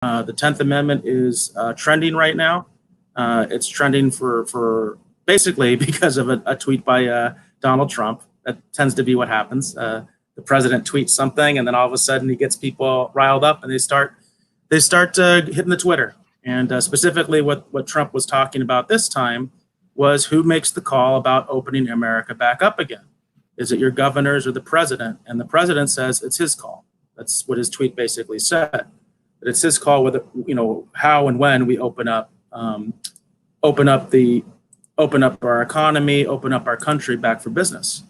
The 10th Amendment is trending right now. It's trending for basically because of a tweet by Donald Trump. That tends to be what happens. The president tweets something, and then all of a sudden he gets people riled up, and they start hitting the Twitter. And specifically, what Trump was talking about this time was who makes the call about opening America back up again. Is it your governors or the president? And the president says it's his call. That's what his tweet basically said. That it's his call whether, how and when we open up our economy, open up our country back for business.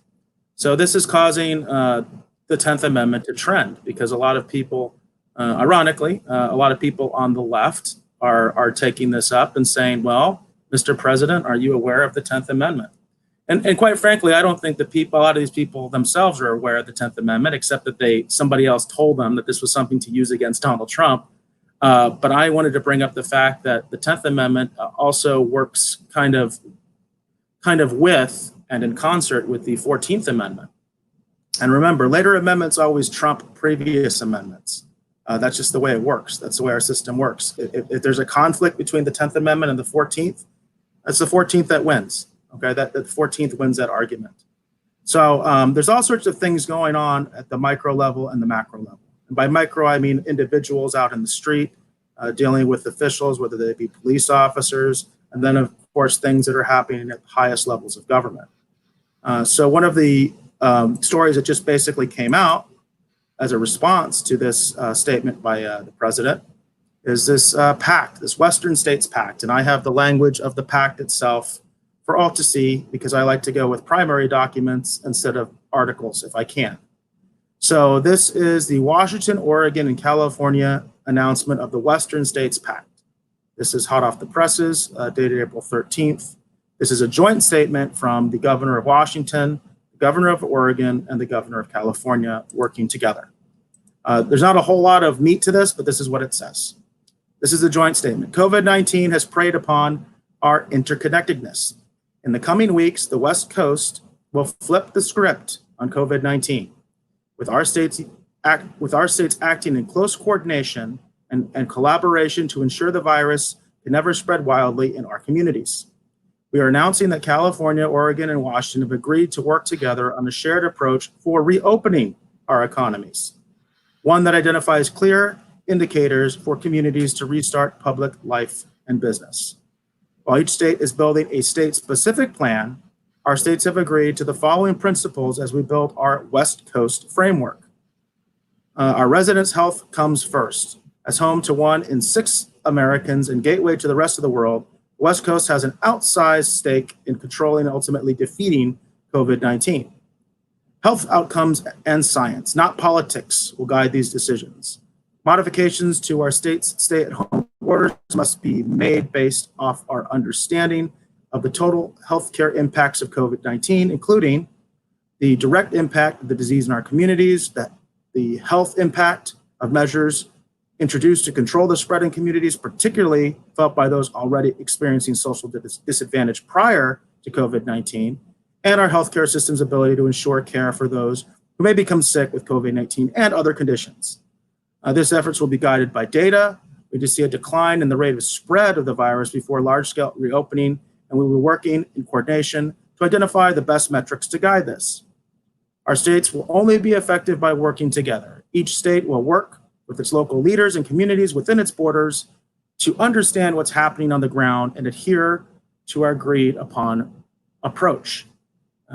So this is causing the 10th Amendment to trend because a lot of people, ironically, a lot of people on the left are taking this up and saying, well, Mr. President, are you aware of the 10th Amendment? And quite frankly, I don't think a lot of these people themselves are aware of the 10th Amendment, except that somebody else told them that this was something to use against Donald Trump. But I wanted to bring up the fact that the 10th Amendment also works kind of with and in concert with the 14th Amendment. And remember, later amendments always trump previous amendments. That's just the way it works. That's the way our system works. If there's a conflict between the 10th Amendment and the 14th, that's the 14th that wins. Okay, that the 14th wins that argument. So there's all sorts of things going on at the micro level and the macro level. And by micro, I mean individuals out in the street dealing with officials, whether they be police officers, and then, of course, things that are happening at the highest levels of government. So one of the stories that just basically came out as a response to this statement by the president is this pact, this Western States Pact. And I have the language of the pact itself for all to see because I like to go with primary documents instead of articles if I can. So this is the Washington, Oregon, and California announcement of the Western States Pact. This is hot off the presses, dated April 13th. This is a joint statement from the governor of Washington, the governor of Oregon, and the governor of California working together. There's not a whole lot of meat to this, but this is what it says. This is the joint statement. COVID-19 has preyed upon our interconnectedness. In the coming weeks, the West Coast will flip the script on COVID-19, with our states acting in close coordination and collaboration to ensure the virus can never spread wildly in our communities. We are announcing that California, Oregon, and Washington have agreed to work together on a shared approach for reopening our economies, one that identifies clear indicators for communities to restart public life and business. While each state is building a state-specific plan, our states have agreed to the following principles as we build our West Coast framework. Our residents' health comes first. As home to 1 in 6 Americans and gateway to the rest of the world, the West Coast has an outsized stake in controlling and ultimately defeating COVID-19. Health outcomes and science, not politics, will guide these decisions. Modifications to our state's stay-at-home orders must be made based off our understanding of the total healthcare impacts of COVID-19, including the direct impact of the disease in our communities, the health impact of measures introduced to control the spread in communities, particularly felt by those already experiencing social disadvantage prior to COVID-19, and our healthcare system's ability to ensure care for those who may become sick with COVID-19 and other conditions. These efforts will be guided by data. We just see a decline in the rate of spread of the virus before large-scale reopening, and we will be working in coordination to identify the best metrics to guide this. Our states will only be effective by working together. Each state will work with its local leaders and communities within its borders to understand what's happening on the ground and adhere to our agreed upon approach.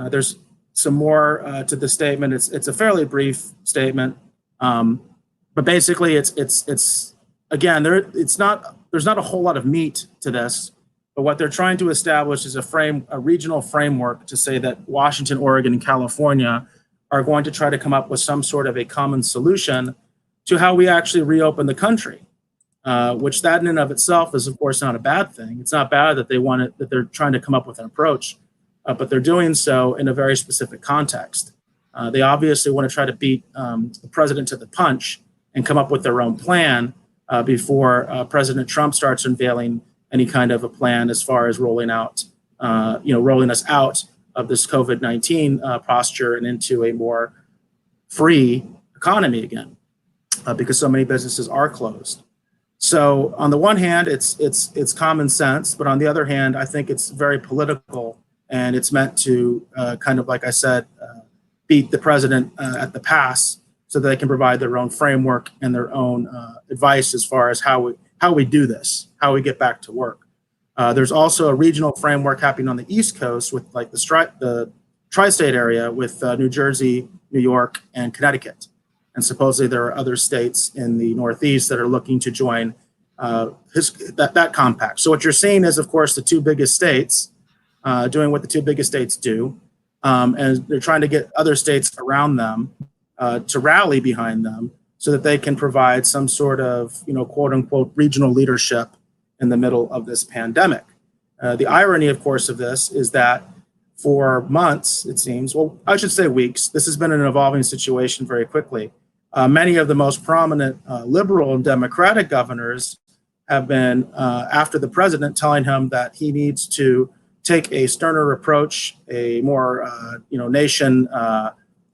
There's some more to the statement. It's a fairly brief statement. But basically, it's again, there's not a whole lot of meat to this. But what they're trying to establish is a regional framework to say that Washington, Oregon, and California are going to try to come up with some sort of a common solution to how we actually reopen the country, which that in and of itself is, of course, not a bad thing. It's not bad that that they're trying to come up with an approach, but they're doing so in a very specific context. They obviously want to try to beat the president to the punch and come up with their own plan before President Trump starts unveiling any kind of a plan as far as rolling us out of this COVID-19 posture and into a more free economy again, because so many businesses are closed. So on the one hand, it's common sense, but on the other hand, I think it's very political, and it's meant to kind of, like I said, beat the president at the pass, so that they can provide their own framework and their own advice as far as how we do this, how we get back to work. There's also a regional framework happening on the East Coast with like the tri-state area with New Jersey, New York, and Connecticut. And supposedly there are other states in the Northeast that are looking to join that compact. So what you're seeing is, of course, the two biggest states doing what the two biggest states do, and they're trying to get other states around them to rally behind them so that they can provide some sort of, quote unquote, regional leadership in the middle of this pandemic. The irony, of course, of this is that for months, it seems, well, I should say weeks, this has been an evolving situation very quickly. Many of the most prominent liberal and democratic governors have been after the president, telling him that he needs to take a sterner approach, a more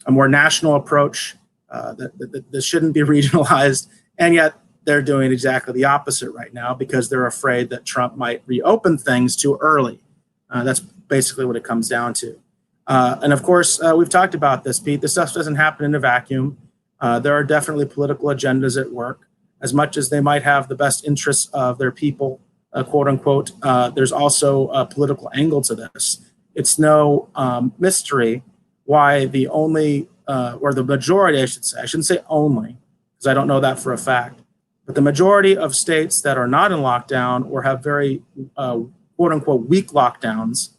a more national approach, that this shouldn't be regionalized. And yet they're doing exactly the opposite right now because they're afraid that Trump might reopen things too early. That's basically what it comes down to. And of course, we've talked about this, Pete. This stuff doesn't happen in a vacuum. There are definitely political agendas at work. As much as they might have the best interests of their people, quote unquote, there's also a political angle to this. It's no mystery why the only, or the majority, I shouldn't say only, because I don't know that for a fact, but the majority of states that are not in lockdown or have very, quote unquote, weak lockdowns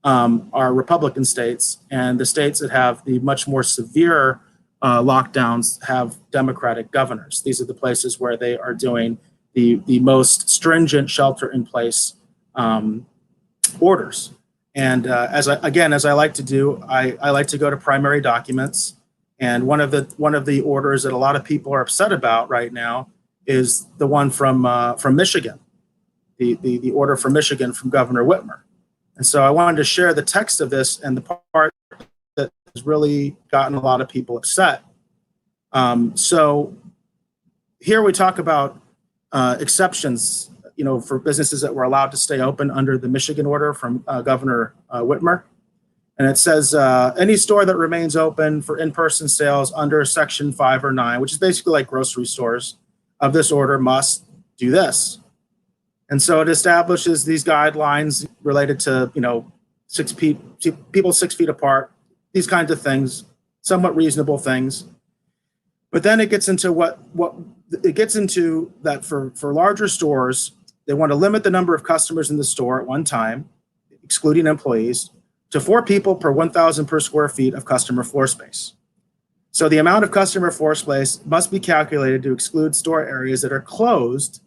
are Republican states, and the states that have the much more severe lockdowns have Democratic governors. These are the places where they are doing the most stringent shelter-in-place orders. And as I like to do, I like to go to primary documents. And one of the orders that a lot of people are upset about right now is the one from Michigan, the order from Michigan from Governor Whitmer. And so I wanted to share the text of this and the part that has really gotten a lot of people upset. So here we talk about exceptions, for businesses that were allowed to stay open under the Michigan order from Governor Whitmer. And it says any store that remains open for in-person sales under Section 5 or 9, which is basically like grocery stores, of this order must do this. And so it establishes these guidelines related to, people 6 feet apart, these kinds of things, somewhat reasonable things. But then it gets into that for larger stores, they want to limit the number of customers in the store at one time, excluding employees, to 4 people per 1,000 per square feet of customer floor space. So the amount of customer floor space must be calculated to exclude store areas that are closed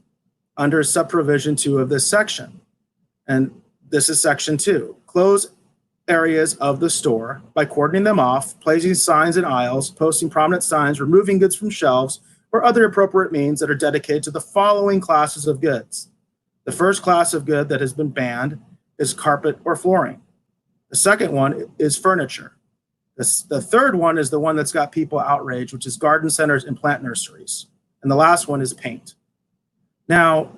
under subprovision 2 of this section. And this is section 2. Close areas of the store by cordoning them off, placing signs in aisles, posting prominent signs, removing goods from shelves, or other appropriate means that are dedicated to the following classes of goods. The first class of good that has been banned is carpet or flooring. The second one is furniture. The third one is the one that's got people outraged, which is garden centers and plant nurseries. And the last one is paint. Now,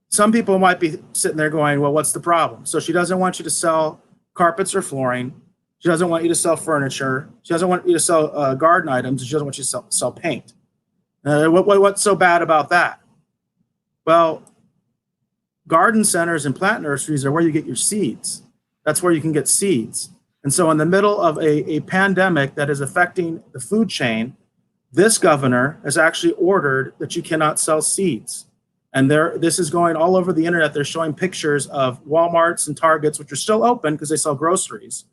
some people might be sitting there going, well, what's the problem? So she doesn't want you to sell carpets or flooring. She doesn't want you to sell furniture. She doesn't want you to sell garden items. She doesn't want you to sell paint. What's so bad about that? Well, garden centers and plant nurseries are where you get your seeds. That's where you can get seeds. And so in the middle of a pandemic that is affecting the food chain, this governor has actually ordered that you cannot sell seeds. And this is going all over the internet. They're showing pictures of Walmarts and Targets, which are still open because they sell groceries.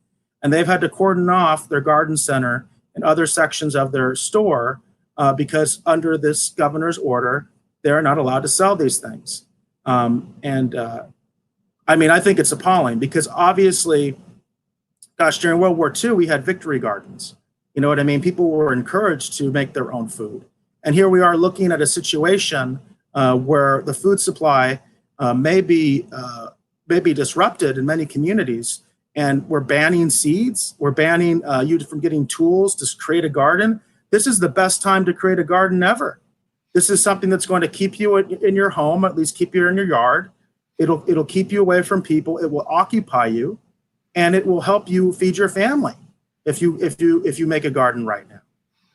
And they've had to cordon off their garden center and other sections of their store because under this governor's order, they're not allowed to sell these things. I think it's appalling because obviously, gosh, during World War II, we had victory gardens. You know what I mean? People were encouraged to make their own food. And here we are looking at a situation where the food supply may be disrupted in many communities. And we're banning seeds. We're banning you from getting tools to create a garden. This is the best time to create a garden ever. This is something that's going to keep you in your home, at least keep you in your yard. It'll keep you away from people. It will occupy you, and it will help you feed your family if you make a garden right now.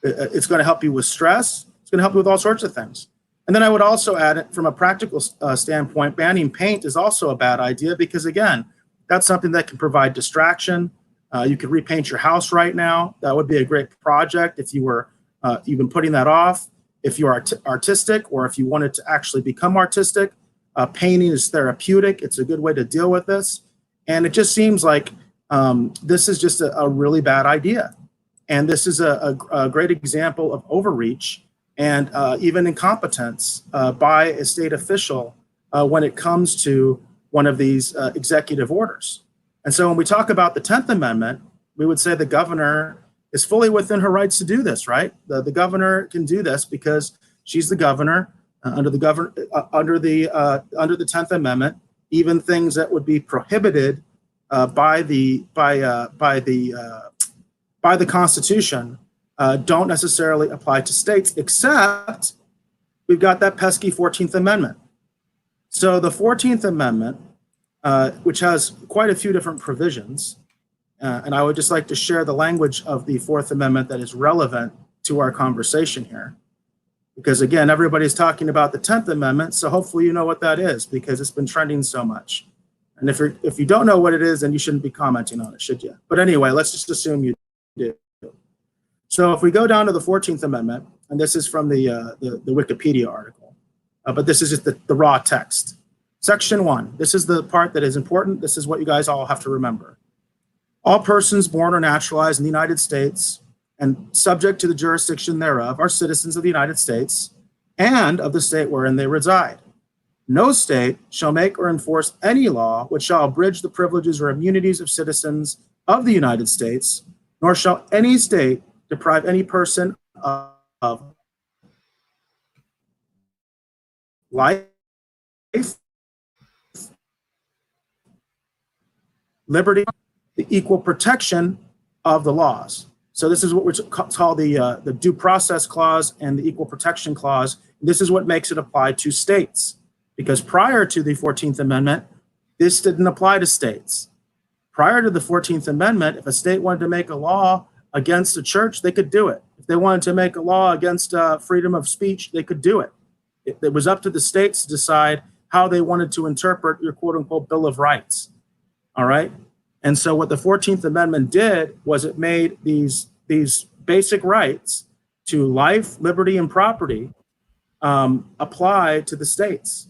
It's going to help you with stress. It's going to help you with all sorts of things. And then I would also add it from a practical standpoint, banning paint is also a bad idea because, again, that's something that can provide distraction. You could repaint your house right now. That would be a great project if you were you've been putting that off. If you're artistic or if you wanted to actually become artistic, painting is therapeutic. It's a good way to deal with this. And it just seems like this is just a really bad idea. And this is a great example of overreach and even incompetence by a state official when it comes to one of these executive orders. And so when we talk about the 10th Amendment, we would say the governor is fully within her rights to do this, right? The governor can do this because she's the governor under the 10th Amendment. Even things that would be prohibited by the Constitution don't necessarily apply to states, except we've got that pesky 14th Amendment. So the 14th Amendment, which has quite a few different provisions, and I would just like to share the language of the Fourth Amendment that is relevant to our conversation here. Because again, everybody's talking about the 10th Amendment, so hopefully you know what that is because it's been trending so much. And if you don't know what it is, then you shouldn't be commenting on it, should you? But anyway, let's just assume you do. So if we go down to the 14th Amendment, and this is from the Wikipedia article, but this is just the raw text. Section 1, this is the part that is important. This is what you guys all have to remember. All persons born or naturalized in the United States and subject to the jurisdiction thereof are citizens of the United States and of the state wherein they reside. No state shall make or enforce any law which shall abridge the privileges or immunities of citizens of the United States, nor shall any state deprive any person of life, liberty, the equal protection of the laws. So this is what we call the Due Process Clause and the Equal Protection Clause. This is what makes it apply to states, because prior to the 14th Amendment, this didn't apply to states. Prior to the 14th Amendment, if a state wanted to make a law against a church, they could do it. If they wanted to make a law against freedom of speech, they could do it. It was up to the states to decide how they wanted to interpret your quote unquote Bill of Rights. All right. And so what the 14th Amendment did was it made these basic rights to life, liberty, and property apply to the states.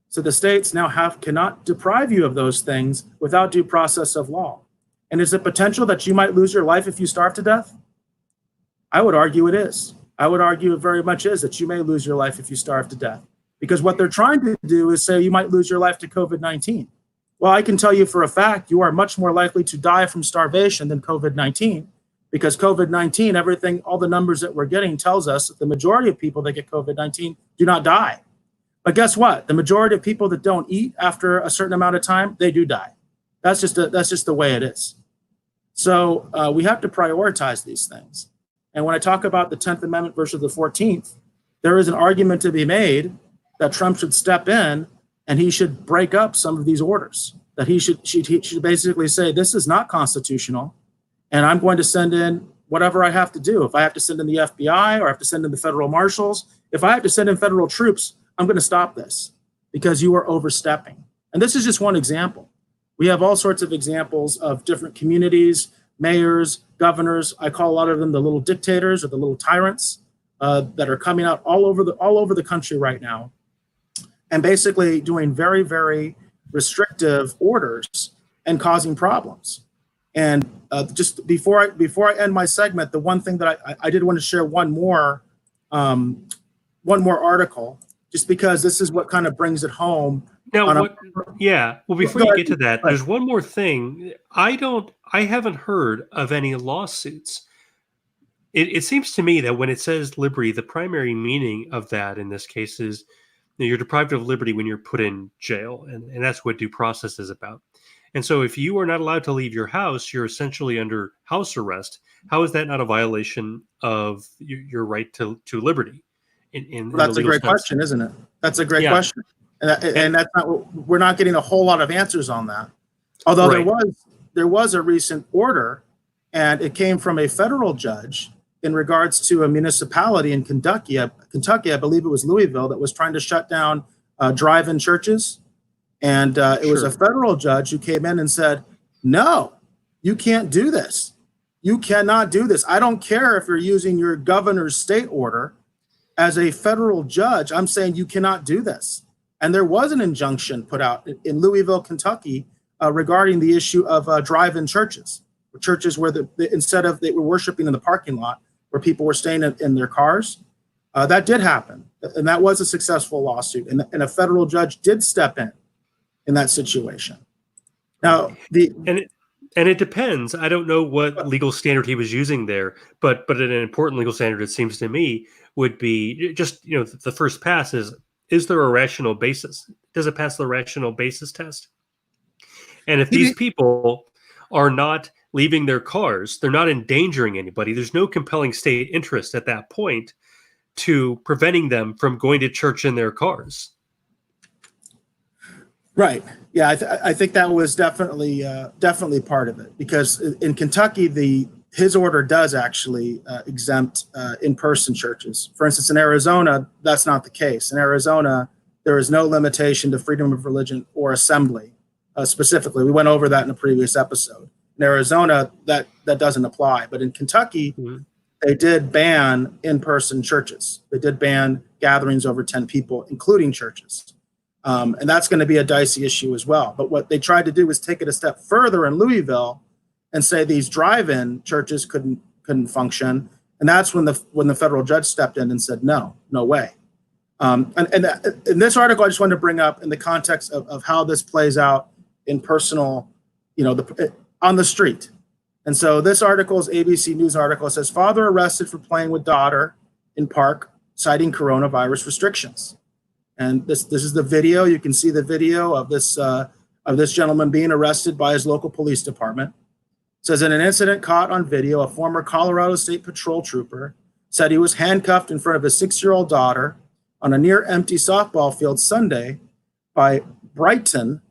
So the states now cannot deprive you of those things without due process of law. And is it potential that you might lose your life if you starve to death? I would argue it is. I would argue it very much is that you may lose your life if you starve to death. Because what they're trying to do is say you might lose your life to COVID-19. Well, I can tell you for a fact, you are much more likely to die from starvation than COVID-19, because COVID-19, all the numbers that we're getting tells us that the majority of people that get COVID-19 do not die. But guess what? The majority of people that don't eat after a certain amount of time, they do die. That's just the way it is. So we have to prioritize these things. And when I talk about the 10th Amendment versus the 14th, there is an argument to be made that Trump should step in and he should break up some of these orders, that he should basically say, this is not constitutional, and I'm going to send in whatever I have to do. If I have to send in the FBI or I have to send in the federal marshals, if I have to send in federal troops, I'm going to stop this because you are overstepping. And this is just one example. We have all sorts of examples of different communities, mayors, governors. I call a lot of them the little dictators or the little tyrants that are coming out all over the country right now, and basically doing very, very restrictive orders and causing problems. And just before I end my segment, the one thing that I did want to share one more article, just because this is what kind of brings it home. Now, before you get to that, there's one more thing. I haven't heard of any lawsuits. It seems to me that when it says liberty, the primary meaning of that in this case is you're deprived of liberty when you're put in jail, and that's what due process is about. And so if you are not allowed to leave your house, you're essentially under house arrest. How is that not a violation of your right to liberty? in That's the a legal great sense. question, isn't it? That's a great Yeah. question. And that's not, we're not getting a whole lot of answers on that. Although Right. there was a recent order, and it came from a federal judge in regards to a municipality in Kentucky. I believe it was Louisville, that was trying to shut down drive-in churches. And it was a Sure. federal judge who came in and said, no, you can't do this. You cannot do this. I don't care if you're using your governor's state order. As a federal judge, I'm saying you cannot do this. And there was an injunction put out in Louisville, Kentucky, regarding the issue of drive-in churches where instead of they were worshiping in the parking lot where people were staying in their cars. That did happen, and that was a successful lawsuit, and a federal judge did step in that situation. Now, and it depends. I don't know what legal standard he was using there, but an important legal standard, it seems to me, would be just, the first pass is there a rational basis? Does it pass the rational basis test? And if these people are not leaving their cars, they're not endangering anybody, there's no compelling state interest at that point to preventing them from going to church in their cars. Right. Yeah, I think that was definitely part of it, because in Kentucky, his order does actually exempt in-person churches. For instance, in Arizona, that's not the case. In Arizona, there is no limitation to freedom of religion or assembly. Specifically, we went over that in a previous episode. In Arizona, that doesn't apply. But in Kentucky, they did ban in-person churches. They did ban gatherings over 10 people, including churches. And that's going to be a dicey issue as well. But what they tried to do was take it a step further in Louisville and say these drive-in churches couldn't function. And that's when the federal judge stepped in and said, no way. And in this article, I just wanted to bring up in the context of how this plays out in personal, on the street. And so this article is ABC News article. It says, father arrested for playing with daughter in park, citing coronavirus restrictions. And this is the video. You can see the video of this gentleman being arrested by his local police department. It says, in an incident caught on video, a former Colorado State Patrol trooper said he was handcuffed in front of his 6-year-old daughter on a near empty softball field Sunday by Brighton,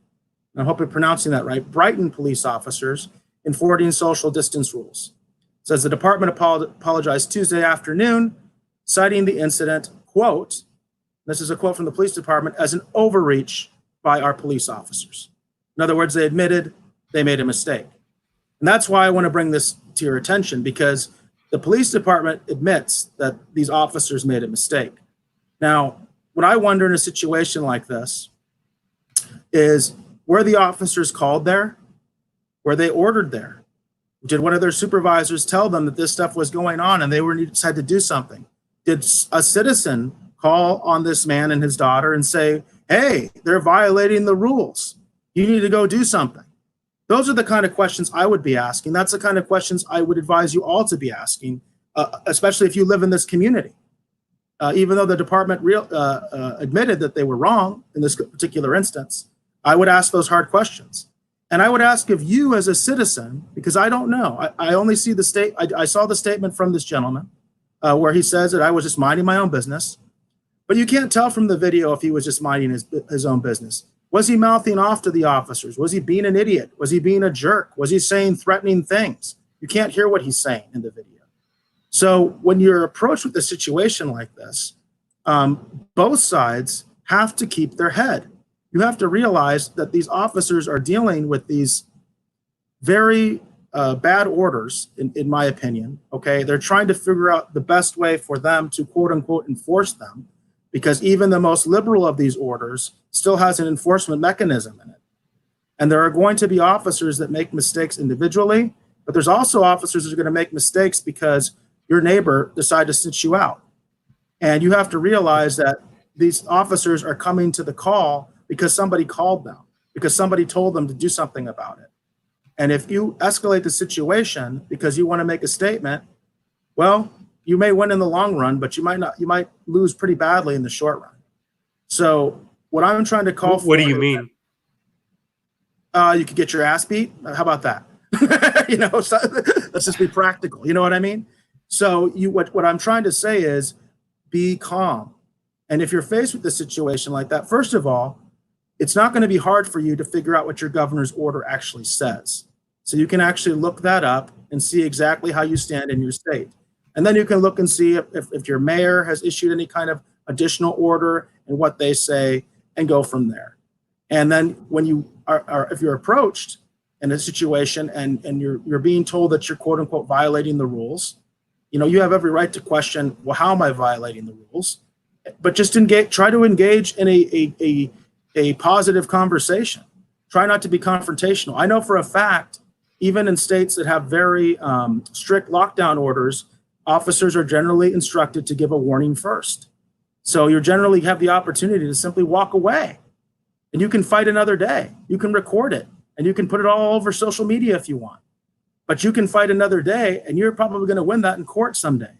I hope I'm pronouncing that right, Brighton police officers enforcing social distance rules. It says the department apologized Tuesday afternoon, citing the incident, quote, this is a quote from the police department, as an overreach by our police officers. In other words, they admitted they made a mistake. And that's why I want to bring this to your attention, because the police department admits that these officers made a mistake. Now, what I wonder in a situation like this is, were the officers called there? Were they ordered there? Did one of their supervisors tell them that this stuff was going on and they decided to do something? Did a citizen call on this man and his daughter and say, hey, they're violating the rules. You need to go do something? Those are the kind of questions I would be asking. That's the kind of questions I would advise you all to be asking, especially if you live in this community. Even though the department admitted that they were wrong in this particular instance, I would ask those hard questions. And I would ask of you as a citizen, because I don't know. I only see I saw the statement from this gentleman where he says that I was just minding my own business. But you can't tell from the video if he was just minding his own business. Was he mouthing off to the officers? Was he being an idiot? Was he being a jerk? Was he saying threatening things? You can't hear what he's saying in the video. So when you're approached with a situation like this, both sides have to keep their head. You have to realize that these officers are dealing with these very bad orders, in my opinion. Okay, they're trying to figure out the best way for them to quote unquote enforce them, because even the most liberal of these orders still has an enforcement mechanism in it. And there are going to be officers that make mistakes individually, but there's also officers that are going to make mistakes because your neighbor decided to sit you out. And you have to realize that these officers are coming to the call because somebody called them, because somebody told them to do something about it. And if you escalate the situation because you want to make a statement, well, you may win in the long run, but you might lose pretty badly in the short run. So what I'm trying to call for. What do you mean? You could get your ass beat. How about that? So, let's just be practical. You know what I mean? So what I'm trying to say is, be calm. And if you're faced with a situation like that, first of all, it's not going to be hard for you to figure out what your governor's order actually says. So you can actually look that up and see exactly how you stand in your state. And then you can look and see if your mayor has issued any kind of additional order and what they say, and go from there. And then when you if you're approached in a situation and you're being told that you're quote unquote violating the rules, you have every right to question, well, how am I violating the rules? But just try to engage in a positive conversation. Try not to be confrontational. I know for a fact, even in states that have very strict lockdown orders, officers are generally instructed to give a warning first. So you generally have the opportunity to simply walk away, and you can fight another day. You can record it, and you can put it all over social media if you want. But you can fight another day, and you're probably going to win that in court someday.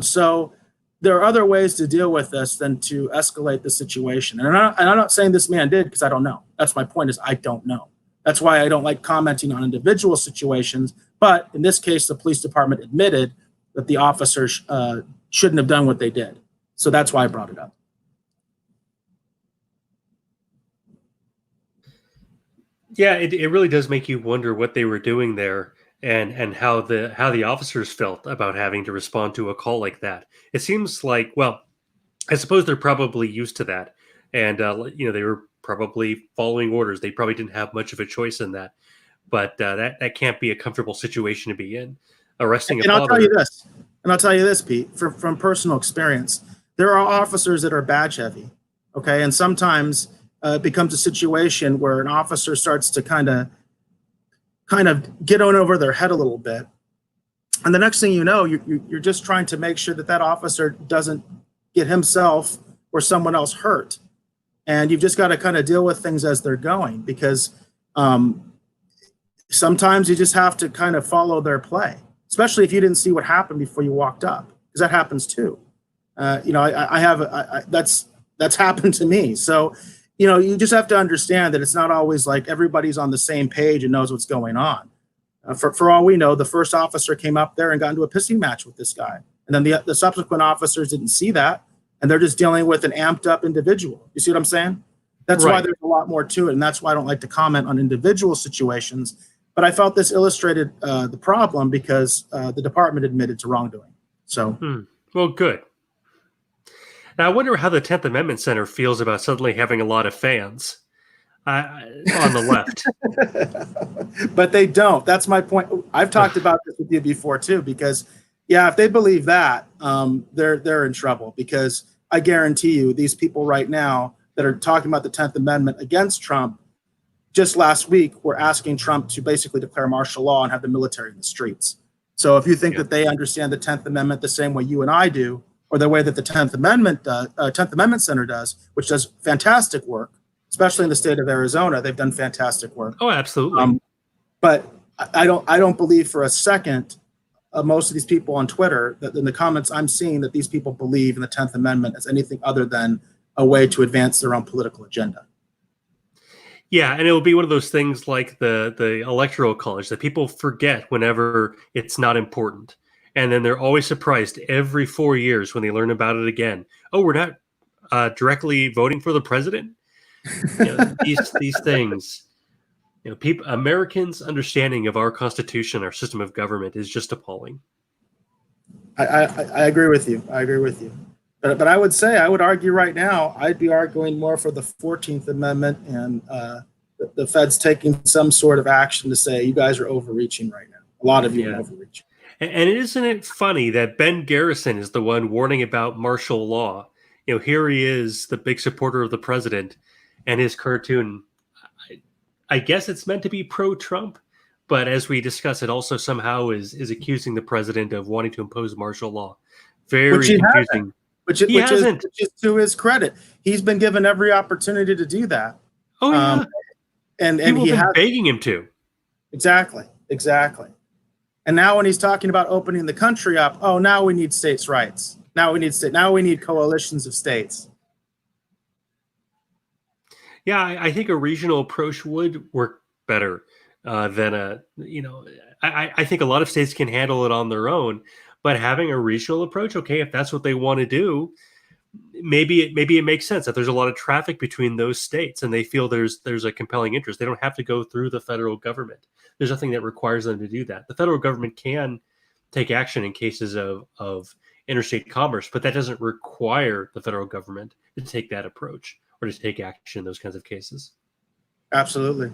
So there are other ways to deal with this than to escalate the situation. And I'm not saying this man did, because I don't know. That's my point, is I don't know. That's why I don't like commenting on individual situations. But in this case, the police department admitted that the officers shouldn't have done what they did. So that's why I brought it up. Yeah, it really does make you wonder what they were doing there, and how the officers felt about having to respond to a call like that. It seems like, well, I suppose they're probably used to that, and they were probably following orders. They probably didn't have much of a choice in that, but that can't be a comfortable situation to be in. Arresting a father. I'll tell you this, Pete, from personal experience, there are officers that are badge heavy, okay, and sometimes it becomes a situation where an officer starts to kind of get on over their head a little bit, and the next thing you know, you're just trying to make sure that officer doesn't get himself or someone else hurt, and you've just got to kind of deal with things as they're going, because sometimes you just have to kind of follow their play, especially if you didn't see what happened before you walked up, because that happens too. That's happened to me. So, you just have to understand that it's not always like everybody's on the same page and knows what's going on. For all we know, the first officer came up there and got into a pissing match with this guy. And then the subsequent officers didn't see that, and they're just dealing with an amped up individual. You see what I'm saying? That's right. Why there's a lot more to it. And that's why I don't like to comment on individual situations. But I felt this illustrated the problem, because the department admitted to wrongdoing. So, Well, good. Now, I wonder how the 10th Amendment Center feels about suddenly having a lot of fans on the left. But they don't. That's my point. I've talked about this with you before too, because if they believe that, they're in trouble, because I guarantee you these people right now that are talking about the 10th Amendment against Trump, just last week were asking Trump to basically declare martial law and have the military in the streets. So if you think that they understand the 10th Amendment the same way you and I do, or the way that the 10th Amendment Center does, which does fantastic work, especially in the state of Arizona, they've done fantastic work. Oh, absolutely. But I don't believe for a second most of these people on Twitter, that in the comments I'm seeing, that these people believe in the 10th Amendment as anything other than a way to advance their own political agenda. Yeah, and it will be one of those things like the Electoral College that people forget whenever it's not important. And then they're always surprised every 4 years when they learn about it again. Oh, we're not directly voting for the president? These things. People, Americans' understanding of our Constitution, our system of government, is just appalling. I agree with you. But I would argue right now, I'd be arguing more for the 14th Amendment and the feds taking some sort of action to say, you guys are overreaching right now. A lot of you are overreaching. And isn't it funny that Ben Garrison is the one warning about martial law? Here he is, the big supporter of the president, and his cartoon, I guess it's meant to be pro-Trump, but as we discuss, it also somehow is accusing the president of wanting to impose martial law. Very confusing. Which is to his credit. He's been given every opportunity to do that. Oh, yeah. And people have been begging him to. Exactly. And now when he's talking about opening the country up, now we need states' rights. Now we need coalitions of states. Yeah, I think a regional approach would work better than I think a lot of states can handle it on their own, But having a regional approach, okay, if that's what they want to do, maybe it makes sense that there's a lot of traffic between those states and they feel there's a compelling interest. They don't have to go through the federal government. There's nothing that requires them to do that. The federal government can take action in cases of interstate commerce, but that doesn't require the federal government to take that approach or to take action in those kinds of cases. Absolutely.